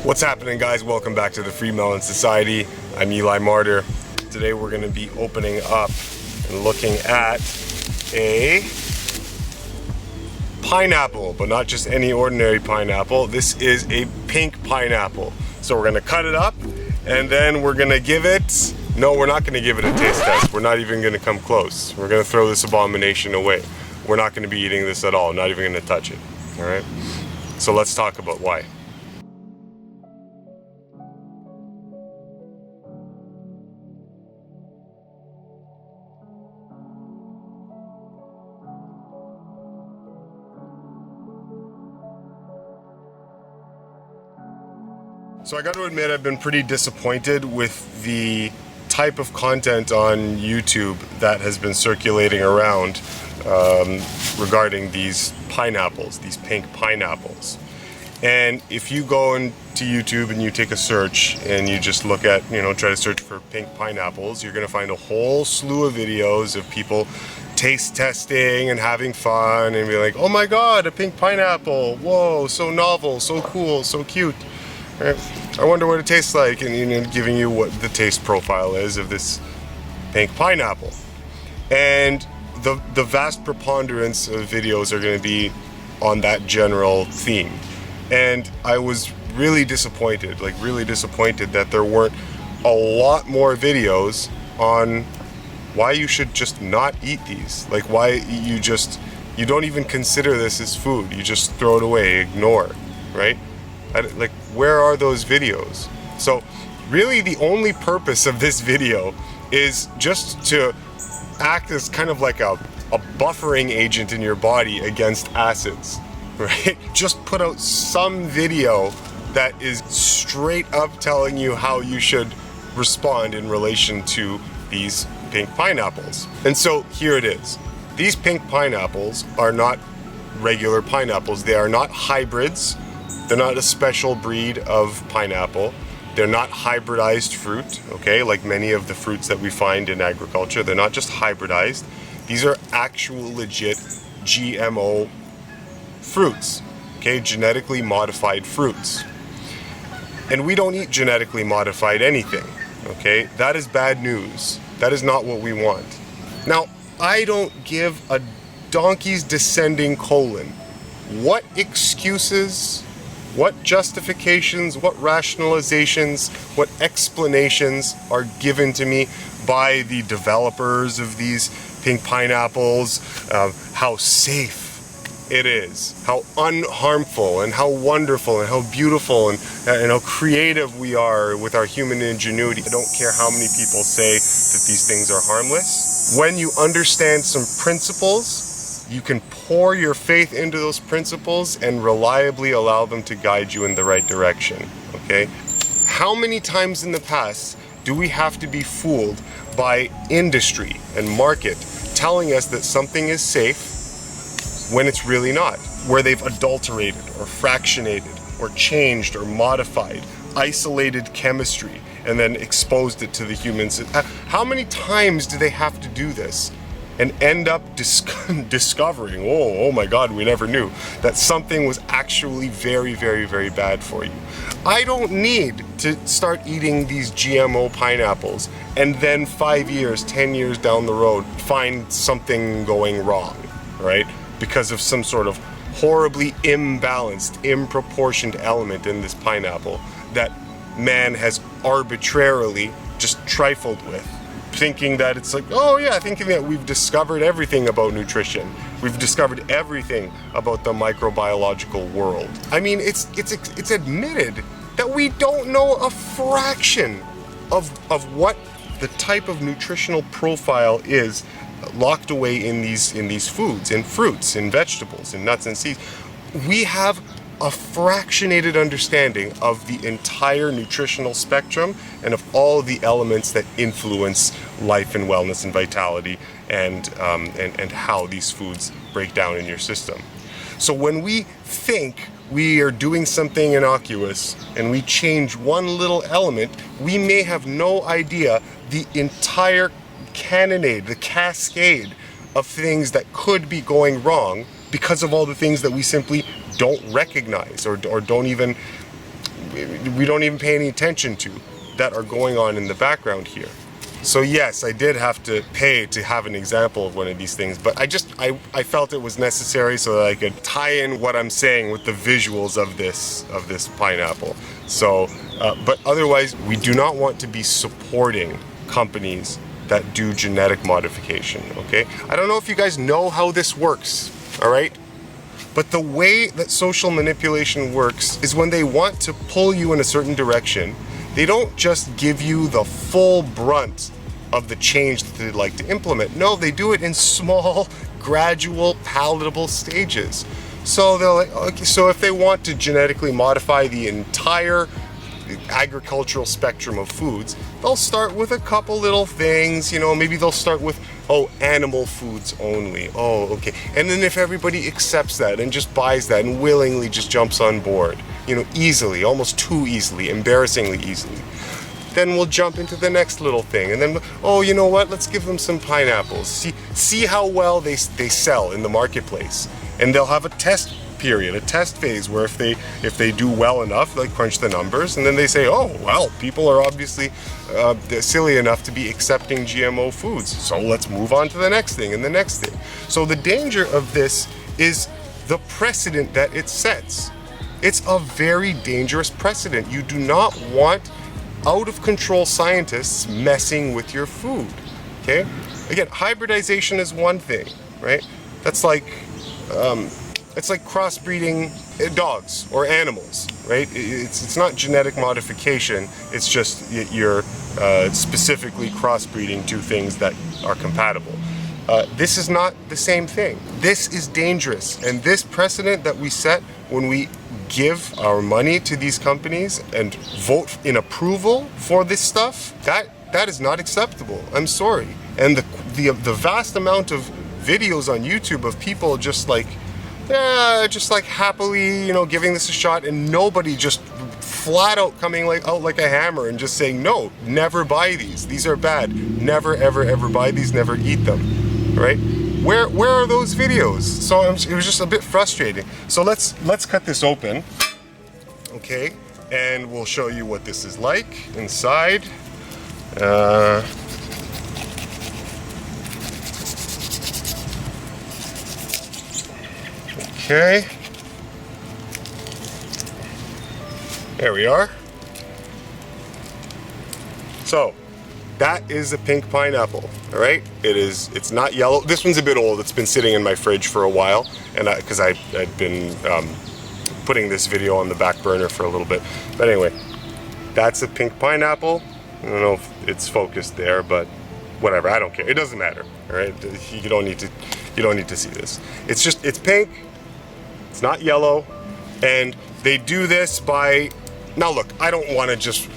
What's happening, guys? Welcome back to the FreeMelon Society. I'm Eli Martyr. Today we're going to be opening up and looking at a pineapple, but not just any ordinary pineapple. This is a pink pineapple. So we're going to cut it up and then we're going to give it, no, we're not going to give it a taste test. We're not even going to come close. We're going to throw this abomination away. We're not going to be eating this at all, not even going to touch it. All right? So let's talk about why. So I got to admit, I've been pretty disappointed with the type of content on YouTube that has been circulating around regarding these pineapples, these pink pineapples. And if you go into YouTube and you take a search and you just look at, try to search for pink pineapples, you're going to find a whole slew of videos of people taste testing and having fun and be like, oh my god, a pink pineapple, whoa, so novel, so cool, so cute. Right. I wonder what it tastes like, and giving you what the taste profile is of this pink pineapple. And the vast preponderance of videos are going to be on that general theme. And I was really disappointed, that there weren't a lot more videos on why you should just not eat these. Like why you don't even consider this as food. You just throw it away, ignore, right? Where are those videos? So really the only purpose of this video is just to act as kind of like a buffering agent in your body against acids, right? Just put out some video that is straight up telling you how you should respond in relation to these pink pineapples. And so here it is. These pink pineapples are not regular pineapples. They are not hybrids. They're not a special breed of pineapple. They're not hybridized fruit, okay, like many of the fruits that we find in agriculture. They're not just hybridized. These are actual legit GMO fruits, okay, genetically modified fruits. And we don't eat genetically modified anything, okay? That is bad news. That is not what we want. Now, I don't give a donkey's descending colon what excuses, what justifications, what rationalizations, what explanations are given to me by the developers of these pink pineapples, how safe it is, how unharmful and how wonderful and how beautiful and how creative we are with our human ingenuity. I don't care how many people say that these things are harmless. When you understand some principles, you can pour your faith into those principles and reliably allow them to guide you in the right direction, okay? How many times in the past do we have to be fooled by industry and market telling us that something is safe when it's really not? Where they've adulterated or fractionated or changed or modified, isolated chemistry, and then exposed it to the humans. How many times do they have to do this? And end up discovering, oh my god, we never knew that something was actually very, very, very bad for you. I don't need to start eating these GMO pineapples and then 5 years, 10 years down the road find something going wrong, right? Because of some sort of horribly imbalanced, improportioned element in this pineapple that man has arbitrarily just trifled with, thinking that it's like, oh yeah, thinking that we've discovered everything about nutrition. We've discovered everything about the microbiological world. I mean, it's admitted that we don't know a fraction of what the type of nutritional profile is locked away in these foods, in fruits, in vegetables, in nuts and seeds. We have a fractionated understanding of the entire nutritional spectrum and of all the elements that influence life and wellness and vitality and how these foods break down in your system. So when we think we are doing something innocuous and we change one little element, we may have no idea the entire cannonade, the cascade of things that could be going wrong because of all the things that we simply don't recognize or don't even we don't even pay any attention to that are going on in the background here. So yes, I did have to pay to have an example of one of these things, but I felt it was necessary so that I could tie in what I'm saying with the visuals of this pineapple. So, but otherwise, we do not want to be supporting companies that do genetic modification, okay? I don't know if you guys know how this works, all right? But the way that social manipulation works is when they want to pull you in a certain direction, they don't just give you the full brunt of the change that they'd like to implement. No, they do it in small, gradual, palatable stages. So they're like, okay, so if they want to genetically modify the entire agricultural spectrum of foods, they'll start with a couple little things, you know, maybe they'll start with, oh, animal foods only. Oh, okay. And then if everybody accepts that and just buys that and willingly just jumps on board, you know, easily, almost too easily, embarrassingly easily, then we'll jump into the next little thing. And then, oh, you know what? Let's give them some pineapples. See how well they sell in the marketplace. And they'll have a test period, a test phase, where if they do well enough, they crunch the numbers, and then they say, oh, well, people are obviously silly enough to be accepting GMO foods. So let's move on to the next thing and the next thing. So the danger of this is the precedent that it sets. It's a very dangerous precedent. You do not want out of control scientists messing with your food, okay? Again, hybridization is one thing, right? That's like, it's like crossbreeding dogs or animals, right? It's not genetic modification, it's just you're specifically crossbreeding two things that are compatible. This is not the same thing. This is dangerous, and this precedent that we set when we give our money to these companies and vote in approval for this stuff, that is not acceptable. I'm sorry. And the vast amount of videos on YouTube of people just like happily, you know, giving this a shot, and nobody just flat out coming out like a hammer and just saying, no, never buy these. These are bad. Never, ever, ever buy these. Never eat them. Right? Where are those videos? So it was just a bit frustrating. So let's cut this open, okay? And we'll show you what this is like inside. Okay. There we are. So that is a pink pineapple, all right? It's not yellow. This one's a bit old. It's been sitting in my fridge for a while, and because I'd been putting this video on the back burner for a little bit. But anyway, that's a pink pineapple. I don't know if it's focused there, but whatever. I don't care. It doesn't matter, all right? You don't need to see this. It's pink. It's not yellow, and they do this by. Now look, I don't want to just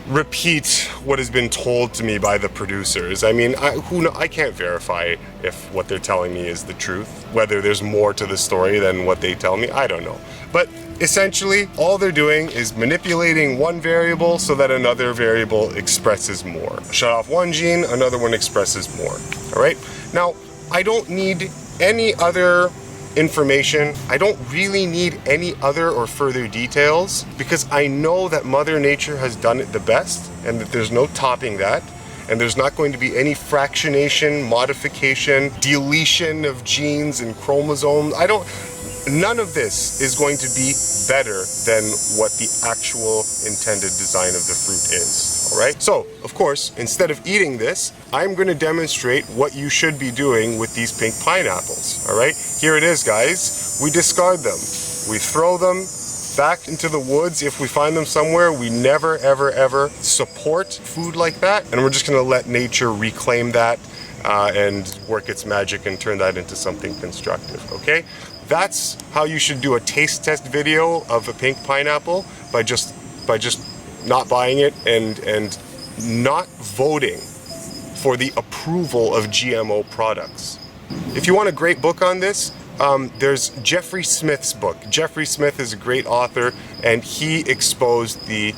repeat what has been told to me by the producers. I mean, I can't verify if what they're telling me is the truth, whether there's more to the story than what they tell me, I don't know. But essentially, all they're doing is manipulating one variable so that another variable expresses more. Shut off one gene, another one expresses more, all right? Now, I don't need any other information. I don't really need any other or further details, because I know that Mother Nature has done it the best, and that there's no topping that, and there's not going to be any fractionation, modification, deletion of genes and chromosomes. None of this is going to be better than what the actual intended design of the fruit is, all right? So, of course, instead of eating this, I'm going to demonstrate what you should be doing with these pink pineapples, all right? Here it is, guys. We discard them. We throw them back into the woods if we find them somewhere. We never, ever, ever support food like that, and we're just going to let nature reclaim that and work its magic and turn that into something constructive, okay? That's how you should do a taste test video of a pink pineapple, by just not buying it and not voting for the approval of GMO products. If you want a great book on this, there's Jeffrey Smith's book. Jeffrey Smith is a great author, and he exposed the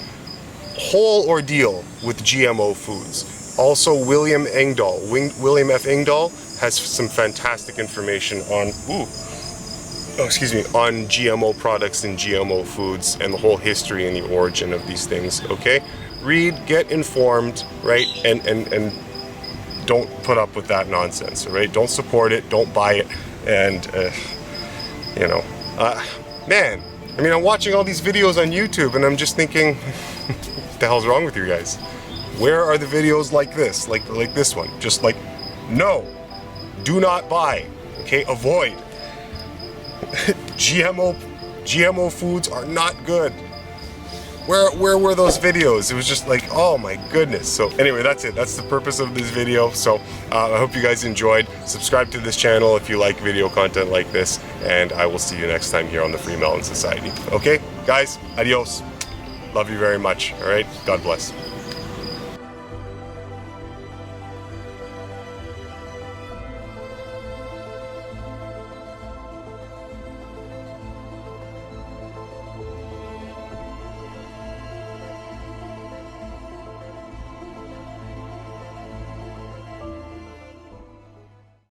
whole ordeal with GMO foods. Also, William Engdahl. William F. Engdahl has some fantastic information on on GMO products and GMO foods and the whole history and the origin of these things, okay? Read, get informed, right? And don't put up with that nonsense, all right? Don't support it, don't buy it, and, man, I mean, I'm watching all these videos on YouTube and I'm just thinking, what the hell's wrong with you guys? Where are the videos like this, like this one? Just like, no, do not buy, okay? Avoid. GMO foods are not good. Where were those videos? It was just like, oh my goodness. So anyway, that's it. That's the purpose of this video. So I hope you guys enjoyed. Subscribe to this channel if you like video content like this, and I will see you next time here on the FreeMelon Society. Okay, guys, adios. Love you very much. All right, God bless.